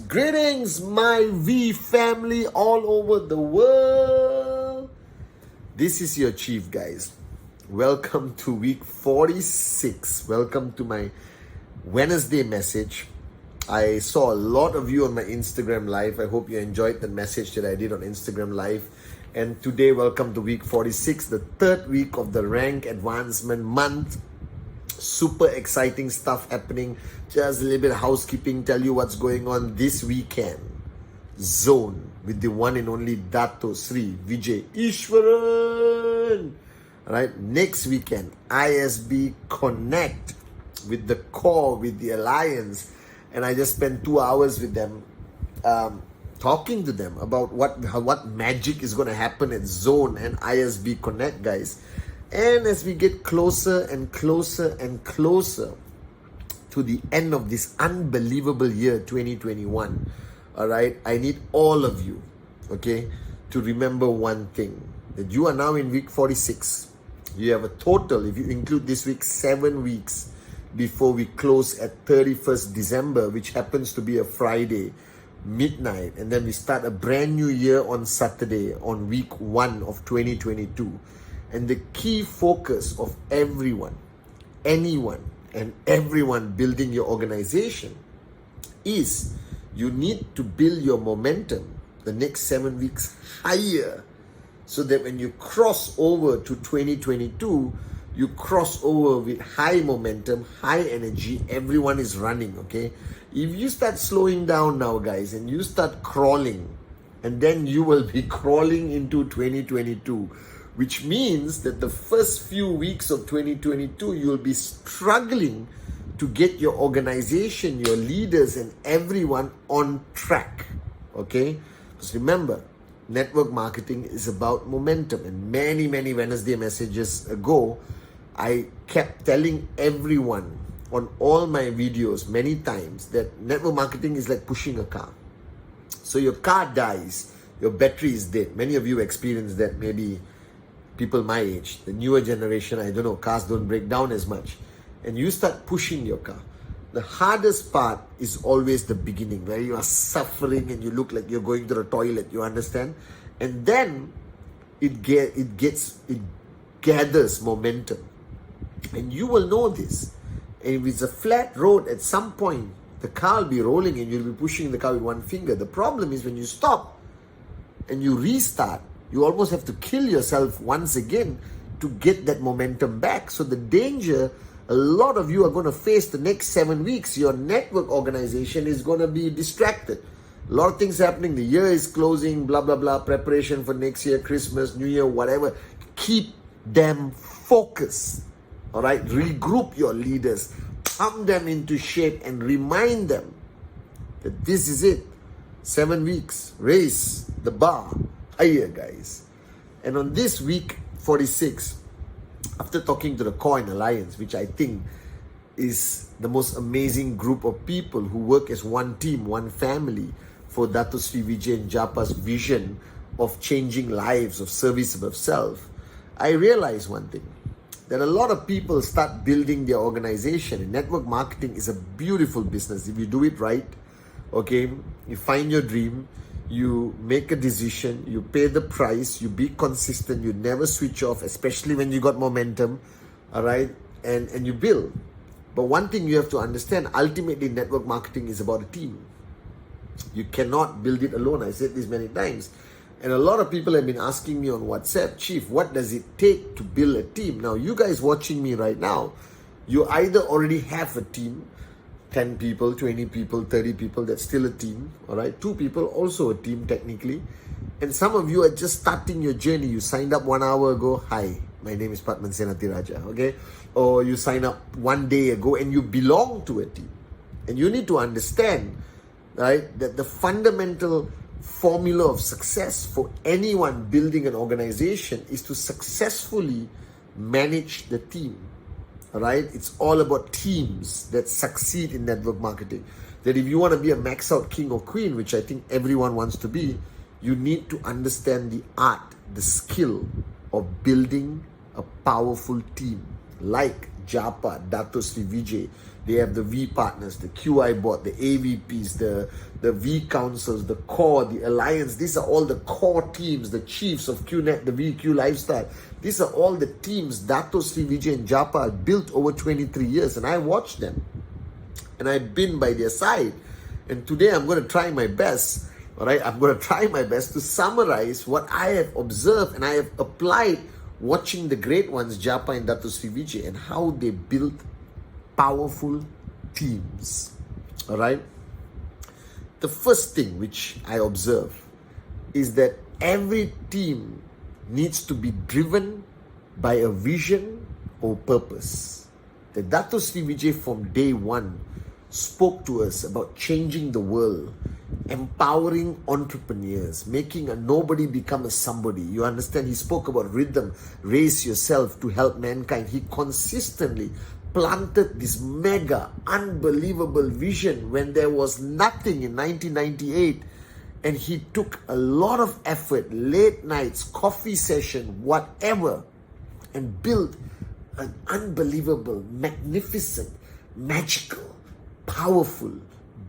Greetings, my V family all over the world. This is your chief, guys. Welcome to week 46. Welcome to my Wednesday message. I saw a lot of you on my Instagram live. I hope you enjoyed the message that I did on Instagram live. And today, welcome to week 46, the third week of the rank advancement month. Super exciting stuff happening. Just a little bit of housekeeping, tell you what's going on this weekend. Zone with the one and only Dato Sri Vijay Ishwaran. Alright, next weekend, ISB Connect with the core, with the alliance. And I just spent 2 hours with them, talking to them about what magic is going to happen at Zone and ISB Connect, guys. And as we get closer and closer and closer to the end of this unbelievable year 2021, all right, I need all of you, okay, to remember one thing, that you are now in week 46. You have a total, if you include this week, 7 weeks before we close at 31st December, which happens to be a Friday, midnight. And then we start a brand new year on Saturday, on week 1 of 2022. And the key focus of everyone, anyone, and everyone building your organization is you need to build your momentum the next 7 weeks higher, so that when you cross over to 2022, you cross over with high momentum, high energy. Everyone is running, okay? If you start slowing down now, guys, and you start crawling, and then you will be crawling into 2022, which means that the first few weeks of 2022, you'll be struggling to get your organization, your leaders, and everyone on track, okay? Because remember, network marketing is about momentum. And many Wednesday messages ago, I kept telling everyone on all my videos many times that network marketing is like pushing a car. So your car dies, your battery is dead. Many of you experience that, maybe people my age, the newer generation, I don't know, cars don't break down as much. And you start pushing your car. The hardest part is always the beginning, where you are suffering and you look like you're going to the toilet, you understand? And then it gathers momentum. And you will know this. And if it's a flat road, at some point, the car will be rolling and you'll be pushing the car with one finger. The problem is when you stop and you restart, you almost have to kill yourself once again to get that momentum back. So the danger a lot of you are going to face the next 7 weeks, your network organization is going to be distracted. A lot of things happening. The year is closing, blah, blah, blah, preparation for next year, Christmas, New Year, whatever. Keep them focused. All right? Regroup your leaders. Pump them into shape and remind them that this is it. 7 weeks. Raise the bar higher, guys. And on this week 46, after talking to the Core and Alliance, which I think is the most amazing group of people who work as one team, one family for Dato Sri Vijay and Japa's vision of changing lives, of service above self, I realized one thing, that a lot of people start building their organization. And network marketing is a beautiful business if you do it right. Okay, you find your dream, you make a decision, you pay the price, you be consistent, you never switch off, especially when you got momentum, all right, and you build. But one thing you have to understand, ultimately network marketing is about a team. You cannot build it alone. I said this many times. And a lot of people have been asking me on WhatsApp, Chief, what does it take to build a team? Now, you guys watching me right now, you either already have a team, 10 people, 20 people, 30 people, that's still a team, all right? 2 people, also a team technically. And some of you are just starting your journey. You signed up 1 hour ago, hi. my name is Patman Senatiraja, okay? Or you sign up one day ago and you belong to a team. And you need to understand, right, that the fundamental formula of success for anyone building an organization is to successfully manage the team. All right, it's all about teams that succeed in network marketing. That if you want to be a max out king or queen, which I think everyone wants to be, you need to understand the art, the skill of building a powerful team like Japa, Dato Sri Vijay. They have the V partners, the QI board, the AVPs, the V councils, the core, the alliance. These are all the core teams, the chiefs of QNet, the VQ lifestyle. These are all the teams Dato Sri Vijay and Japa built over 23 years. And I watched them. And I've been by their side. And today I'm going to try my best. All right, I'm going to try my best to summarize what I have observed and I have applied watching the great ones, Japa and Dato Sri Vijay, and how they built powerful teams. All right. The first thing which I observe is that every team needs to be driven by a vision or purpose. The Dato Sri Vijay from day one spoke to us about changing the world, empowering entrepreneurs, making a nobody become a somebody. You understand? He spoke about rhythm, raise yourself to help mankind. He consistently planted this mega, unbelievable vision when there was nothing in 1998. And he took a lot of effort, late nights, coffee session, whatever, and built an unbelievable, magnificent, magical, powerful,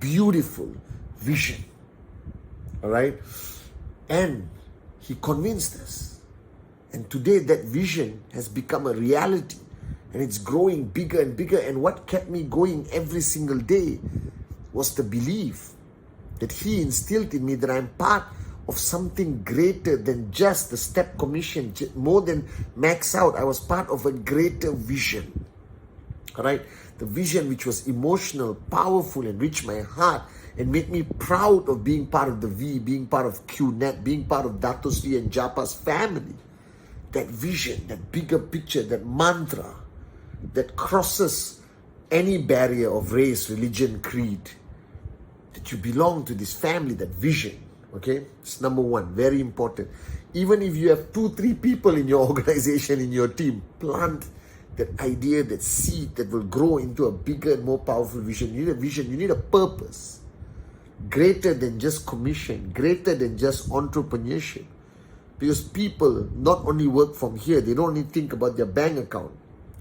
beautiful vision. All right? And he convinced us. And today that vision has become a reality. And it's growing bigger and bigger. And what kept me going every single day was the belief that he instilled in me that I'm part of something greater than just the step commission, more than max out. I was part of a greater vision. All right? The vision which was emotional, powerful, and reached my heart and made me proud of being part of the V, being part of QNet, being part of Dato Sri and Japa's family. That vision, that bigger picture, that mantra that crosses any barrier of race, religion, creed, that you belong to this family, that vision. Okay, it's number one, very important. Even if you have 2-3 people in your organization, in your team, plant that idea, that seed that will grow into a bigger and more powerful vision. You need a vision, you need a purpose greater than just commission, greater than just entrepreneurship. Because people not only work from here, they don't only think about their bank account.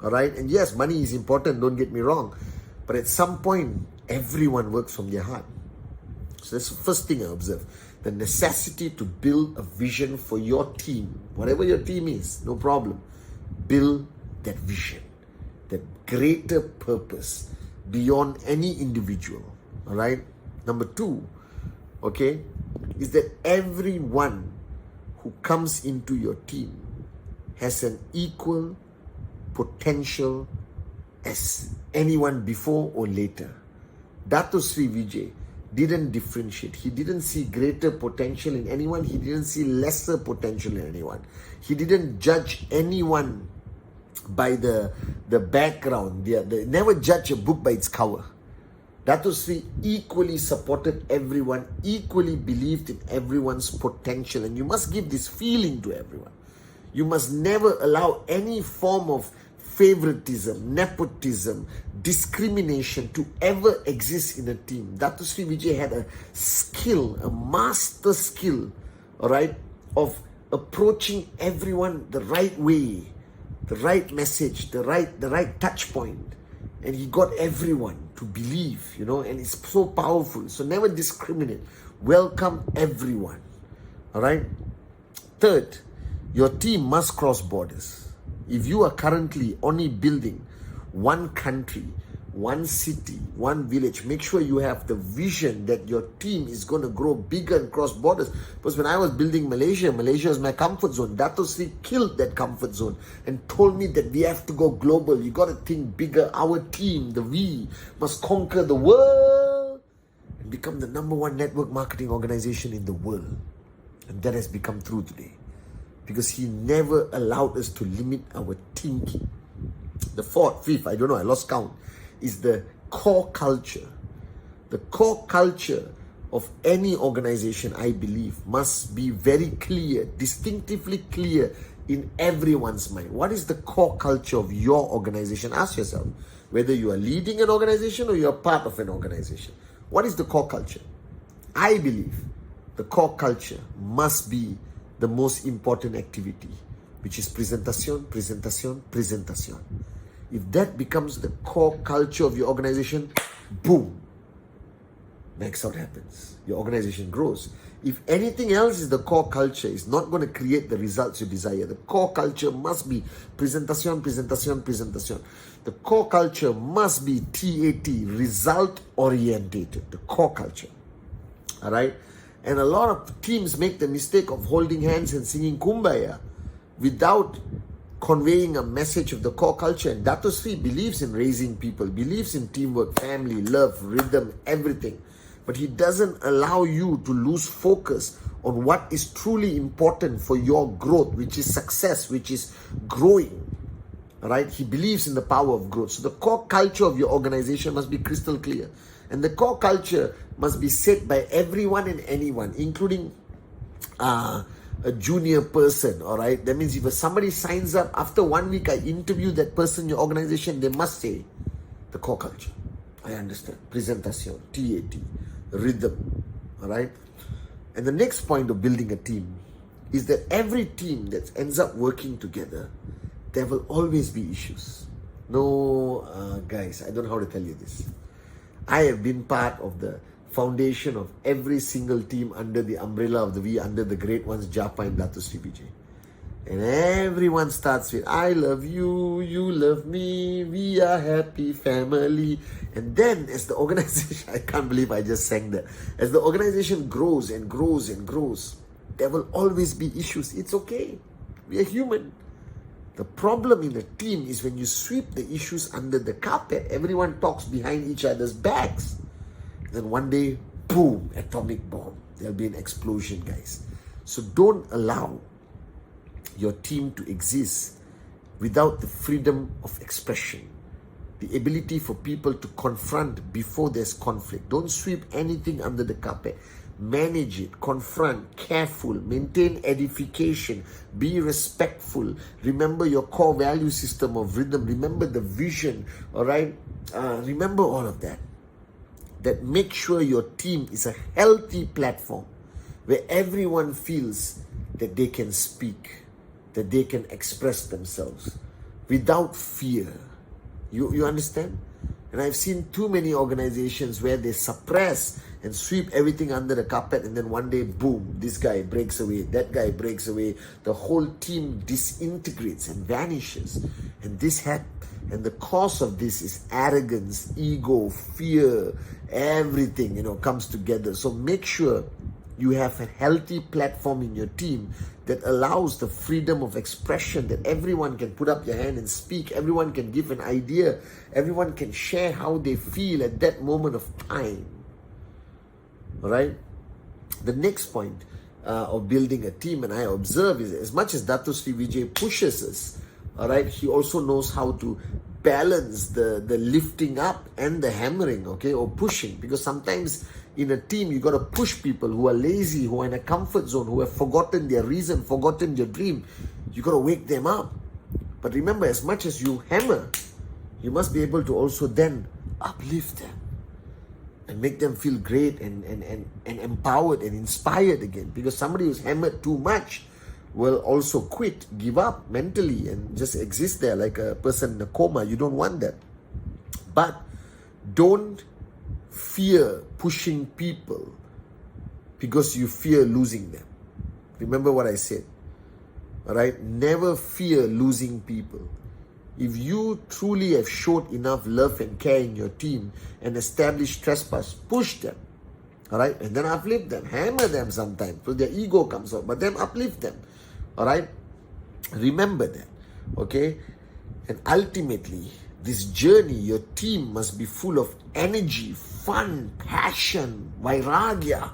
All right, and yes, money is important, don't get me wrong, but at some point everyone works from their heart. So that's the first thing I observe. The necessity to build a vision for your team, whatever your team is, no problem. Build that vision, that greater purpose beyond any individual. All right. Number two, okay, is that everyone who comes into your team has an equal potential as anyone before or later. Dato Sri Vijay didn't differentiate. He didn't see greater potential in anyone. He didn't see lesser potential in anyone. He didn't judge anyone by the background. They never judge a book by its cover. Dato Sri equally supported everyone, equally believed in everyone's potential. And you must give this feeling to everyone. You must never allow any form of favoritism, nepotism, discrimination to ever exist in a team. Dato Sri Vijay had a skill, a master skill, all right, of approaching everyone the right way, the right message, the right touch point. And he got everyone to believe, and it's so powerful. So never discriminate. Welcome everyone. All right. Third, your team must cross borders. If you are currently only building one country, one city, one village, make sure you have the vision that your team is going to grow bigger and cross borders. Because when I was building Malaysia is my comfort zone. Dato Sri killed that comfort zone and told me that we have to go global. You got to think bigger. Our team, the V, must conquer the world and become the #1 network marketing organization in the world. And that has become true today. because he never allowed us to limit our thinking. The fifth, I don't know, I lost count, is the core culture. The core culture of any organization, I believe, must be very clear, distinctively clear in everyone's mind. What is the core culture of your organization? Ask yourself, whether you are leading an organization or you are part of an organization. What is the core culture? I believe the core culture must be the most important activity, which is presentation, presentation, presentation. If that becomes the core culture of your organization, boom, max out happens. Your organization grows. If anything else is the core culture, it's not going to create the results you desire. The core culture must be presentation, presentation, presentation. The core culture must be TAT, result orientated. The core culture. All right? And a lot of teams make the mistake of holding hands and singing Kumbaya without conveying a message of the core culture. And Dato Sri believes in raising people, believes in teamwork, family, love, rhythm, everything. But he doesn't allow you to lose focus on what is truly important for your growth, which is success, which is growing. All right? He believes in the power of growth. So the core culture of your organization must be crystal clear. And the core culture must be set by everyone and anyone, including a junior person. All right? That means if somebody signs up, after 1 week, I interview that person in your organization, they must say the core culture. I understand. Presentation, TAT, rhythm. All right? And the next point of building a team is that every team that ends up working together, there will always be issues. No, guys, I don't know how to tell you this. I have been part of the foundation of every single team under the umbrella of under the great ones, Japa and Dato Sri Vijay. And everyone starts with, I love you, you love me, we are happy family. And then as the organization, I can't believe I just sang that. As the organization grows and grows and grows, there will always be issues. It's okay. We are human. The problem in a team is when you sweep the issues under the carpet, everyone talks behind each other's backs. Then one day, boom, atomic bomb. There'll be an explosion, guys. So don't allow your team to exist without the freedom of expression, the ability for people to confront before there's conflict. Don't sweep anything under the carpet. Manage it, confront, careful, maintain edification, be respectful. Remember your core value system of rhythm. Remember the vision, all right? Remember all of that. That make sure your team is a healthy platform where everyone feels that they can speak, that they can express themselves without fear. You understand? And I've seen too many organizations where they suppress and sweep everything under the carpet, and then one day, boom, this guy breaks away, that guy breaks away. The whole team disintegrates and vanishes. And and the cause of this is arrogance, ego, fear, everything, comes together. So make sure you have a healthy platform in your team that allows the freedom of expression, that everyone can put up their hand and speak, everyone can give an idea, everyone can share how they feel at that moment of time. All right? The next point of building a team, and I observe, is as much as Dato Sri Vijay pushes us, all right, he also knows how to balance the lifting up and the hammering, okay, or pushing. Because sometimes in a team, you got to push people who are lazy, who are in a comfort zone, who have forgotten their reason, forgotten their dream. You got to wake them up. But remember, as much as you hammer, you must be able to also then uplift them and make them feel great and empowered and inspired again. Because somebody who's hammered too much will also quit, give up mentally, and just exist there like a person in a coma. You don't want that. But don't fear pushing people because you fear losing them. Remember what I said. All right? Never fear losing people. If you truly have showed enough love and care in your team and established trespass, push them. All right? And then uplift them. Hammer them sometimes so their ego comes out. But then uplift them. All right? Remember that. Okay? And ultimately, this journey, your team must be full of energy, fun, passion, vairagya,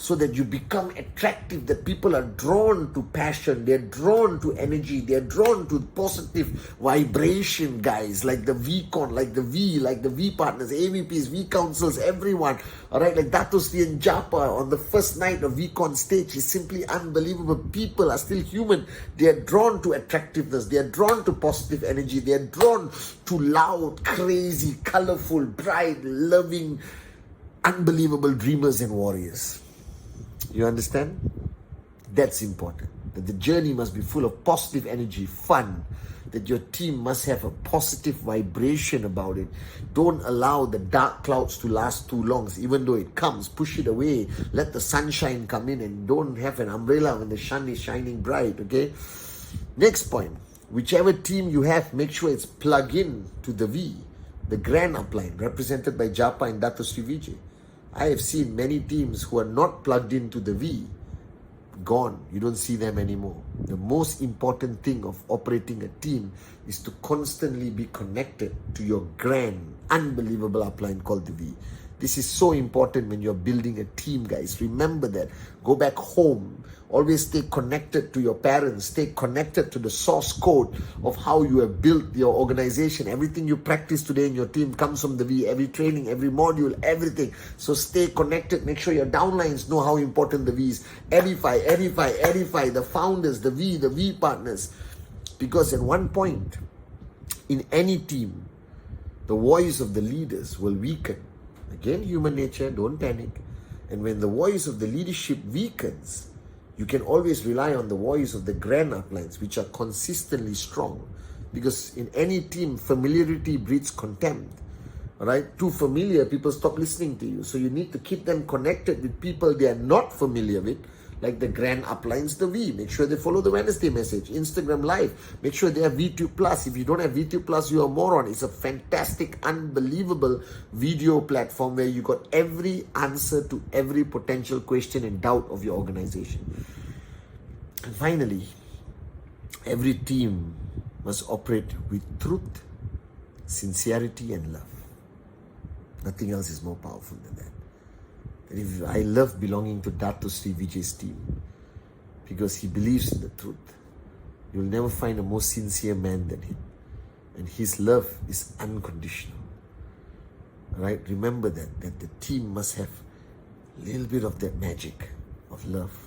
so that you become attractive, that people are drawn to passion, they're drawn to energy, they're drawn to positive vibration, guys, like the VCon, like the V partners, AVPs, V councils, everyone. All right, like Dato Sri and Japa on the first night of VCon stage is simply unbelievable. People are still human. They are drawn to attractiveness. They are drawn to positive energy. They are drawn to loud, crazy, colorful, bright, loving, unbelievable dreamers and warriors. You understand? That's important. That the journey must be full of positive energy, fun. That your team must have a positive vibration about it. Don't allow the dark clouds to last too long. Even though it comes, push it away. Let the sunshine come in, and don't have an umbrella when the sun is shining bright, okay? Next point. Whichever team you have, make sure it's plugged in to the V, the grand upline, represented by Japa and Dato Sri Vijay. I have seen many teams who are not plugged into the V, gone. You don't see them anymore. The most important thing of operating a team is to constantly be connected to your grand, unbelievable upline called the V. This is so important when you're building a team, guys. Remember that. Go back home. Always stay connected to your parents. Stay connected to the source code of how you have built your organization. Everything you practice today in your team comes from the V. Every training, every module, everything. So stay connected. Make sure your downlines know how important the V is. Edify the founders, the V partners. Because at one point, in any team, the voice of the leaders will weaken. Again, human nature, don't panic. And when the voice of the leadership weakens, you can always rely on the voice of the grand uplines, which are consistently strong. Because in any team, familiarity breeds contempt. All right? Too familiar, people stop listening to you. So you need to keep them connected with people they are not familiar with, like the grand uplines, the V. Make sure they follow the Wednesday message, Instagram Live. Make sure they have vtube Plus. If you don't have vtube Plus, you're a moron. It's a fantastic, unbelievable video platform where you got every answer to every potential question and doubt of your organization. And finally, every team must operate with truth, sincerity, and love. Nothing else is more powerful than that. And I love belonging to Dato Sri Vijay's team because he believes in the truth. You'll never find a more sincere man than him. And his love is unconditional. Right? Remember that the team must have a little bit of that magic of love,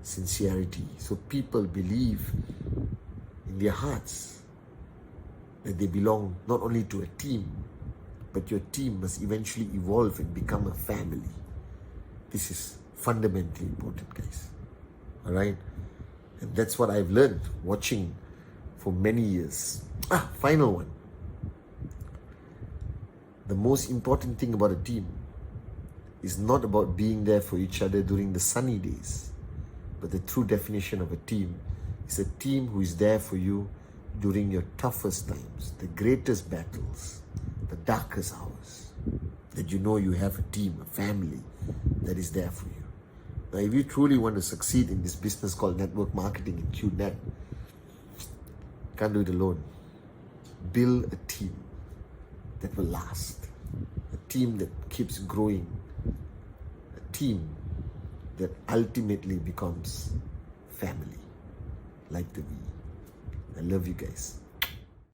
sincerity, so people believe in their hearts that they belong not only to a team, but your team must eventually evolve and become a family. This is fundamentally important, guys. All right? And that's what I've learned watching for many years. Final one. The most important thing about a team is not about being there for each other during the sunny days, but the true definition of a team is a team who is there for you during your toughest times, the greatest battles, the darkest hours, that you know you have a team, a family that is there for you. Now, if you truly want to succeed in this business called network marketing in QNet, can't do it alone. Build a team that will last, a team that keeps growing, a team that ultimately becomes family, like the V. I love you guys.